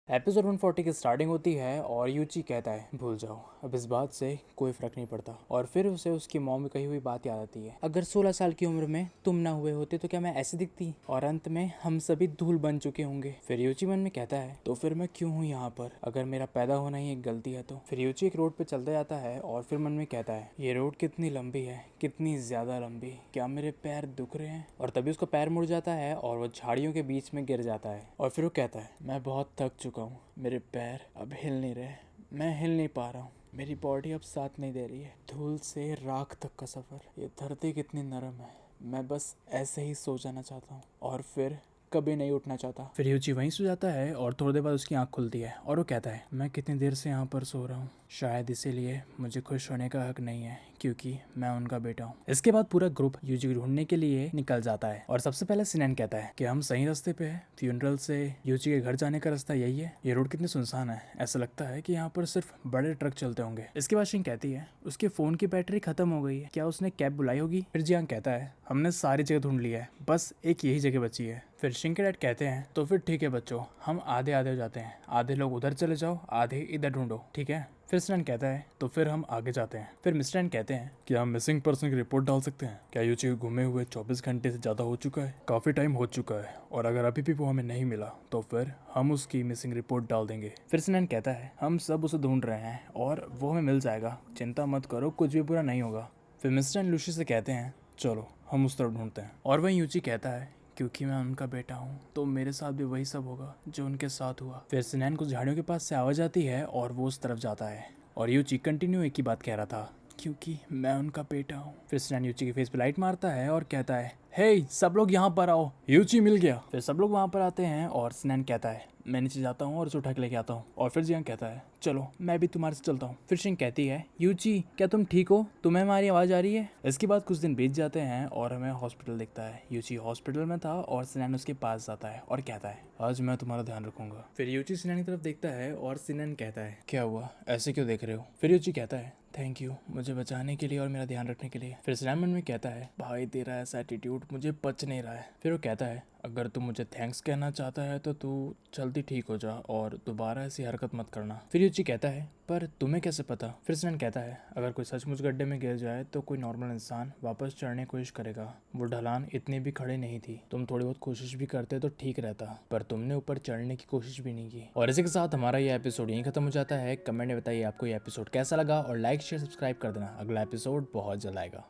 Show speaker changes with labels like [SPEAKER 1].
[SPEAKER 1] Episode 140 की starting होती है और यूची कहता है भूल जाओ, अब इस बात से कोई फर्क नहीं पड़ता। और फिर उसे उसकी मॉम में कही हुई बात याद आती है, अगर 16 साल की उम्र में तुम ना हुए होते तो क्या मैं ऐसी दिखती, और अंत में हम सभी धूल बन चुके होंगे। फिर यूची मन में कहता है तो फिर मैं क्यों हूँ यहाँ पर, अगर मेरा पैदा होना ही एक गलती है तो। फिर यूची एक रोड पे चलता जाता है और फिर मन में कहता है ये रोड कितनी लंबी है, कितनी ज्यादा लंबी, क्या मेरे पैर दुख रहे हैं। और तभी उसका पैर मुड़ जाता है और वो झाड़ियों के बीच में गिर जाता है। और फिर वो कहता है मैं बहुत थक चुका हूँ, मेरे पैर अब हिल नहीं रहे, मैं हिल नहीं पा रहा हूँ, मेरी बॉडी अब साथ नहीं दे रही है। धूल से राख तक का सफर, ये धरती कितनी नरम है, मैं बस ऐसे ही सो जाना चाहता हूँ और फिर कभी नहीं उठना चाहता। फिर यूची वहीं सो जाता है और थोड़ी देर बाद उसकी आंख खुलती है और वो कहता है मैं कितनी देर से यहाँ पर सो रहा हूँ, शायद इसीलिए मुझे खुश होने का हक नहीं है क्योंकि मैं उनका बेटा हूँ। इसके बाद पूरा ग्रुप यूजी को ढूंढने के लिए निकल जाता है और सबसे पहले सिनेन कहता है कि हम सही रास्ते पे हैं, फ्यूनरल से यूजी के घर जाने का रास्ता यही है। ये रोड कितनी सुनसान है, ऐसा लगता है कि यहाँ पर सिर्फ बड़े ट्रक चलते होंगे। इसके बाद शिंग कहती है उसके फोन की बैटरी खत्म हो गई है, क्या उसने कैब बुलाई होगी। फिर जियांग कहता है हमने सारी जगह ढूंढ लिया है, बस एक यही जगह बची है। फिर शिंग के डैड कहते हैं तो फिर ठीक है बच्चों, हम आधे आधे हो जाते हैं, आधे लोग उधर चले जाओ, आधे इधर ढूंढो, ठीक है। फिर स्टैन कहता है तो फिर हम आगे जाते हैं। फिर मिस्टर एन कहते हैं क्या हम मिसिंग पर्सन की रिपोर्ट डाल सकते हैं, क्या यूची घूमे हुए 24 घंटे से ज़्यादा हो चुका है, काफ़ी टाइम हो चुका है, और अगर अभी भी वो हमें नहीं मिला तो फिर हम उसकी मिसिंग रिपोर्ट डाल देंगे। फिर स्नैन कहता है हम सब उसे ढूंढ रहे हैं और वो हमें मिल जाएगा, चिंता मत करो, कुछ भी बुरा नहीं होगा। फिर मिस्टर एन लूसी से कहते हैं चलो हम उस तरफ ढूंढते हैं। और वहीं यूची कहता है क्योंकि मैं उनका बेटा हूँ तो मेरे साथ भी वही सब होगा जो उनके साथ हुआ। फिर सिनैन कुछ झाड़ियों के पास से आवाज आती है और वो उस तरफ जाता है और यूची कंटिन्यू एक ही बात कह रहा था क्योंकि मैं उनका बेटा हूँ। फिर सिनैन यूची के फेस पे लाइट मारता है और कहता है हे सब लोग यहाँ पर आओ, यूची मिल गया। फिर सब लोग वहाँ पर आते हैं और सिनैन कहता है मैं नीचे जाता हूँ और उसे उठा के लेके आता हूँ। और फिर जियांग कहता है चलो मैं भी तुम्हारे से चलता हूँ। फिर शिंग कहती है यूची क्या तुम ठीक हो, तुम्हें हमारी आवाज़ आ रही है। इसके बाद कुछ दिन बीत जाते हैं और हमें हॉस्पिटल दिखता है। यूची हॉस्पिटल में था और सिनैन उसके पास जाता है और कहता है आज मैं तुम्हारा ध्यान रखूंगा। फिर यूची सिनैन की तरफ देखता है और सिनैन कहता है क्या हुआ, ऐसे क्यों देख रहे हो। फिर यूची कहता है थैंक यू मुझे बचाने के लिए और मेरा ध्यान रखने के लिए। फिर सिनैन मन में कहता है भाई तेरा ऐसा एटीट्यूड मुझे पच नहीं रहा है। फिर वो कहता है अगर तू मुझे थैंक्स कहना चाहता है तो तू जल्दी ठीक हो जा और दोबारा ऐसी हरकत मत करना। फिर यूची कहता है पर तुम्हें कैसे पता। फिर सिनैन कहता है अगर कोई सचमुच गड्ढे में गिर जाए तो कोई नॉर्मल इंसान वापस चढ़ने की कोशिश करेगा, वो ढलान इतनी भी खड़े नहीं थी, तुम थोड़ी बहुत कोशिश भी करते तो ठीक रहता, पर तुमने ऊपर चढ़ने की कोशिश भी नहीं की। और इसी के साथ हमारा ये एपिसोड यहीं खत्म हो जाता है। कमेंट में बताइए आपको ये एपिसोड कैसा लगा और लाइक शेयर सब्सक्राइब कर देना, अगला एपिसोड बहुत जल्द आएगा।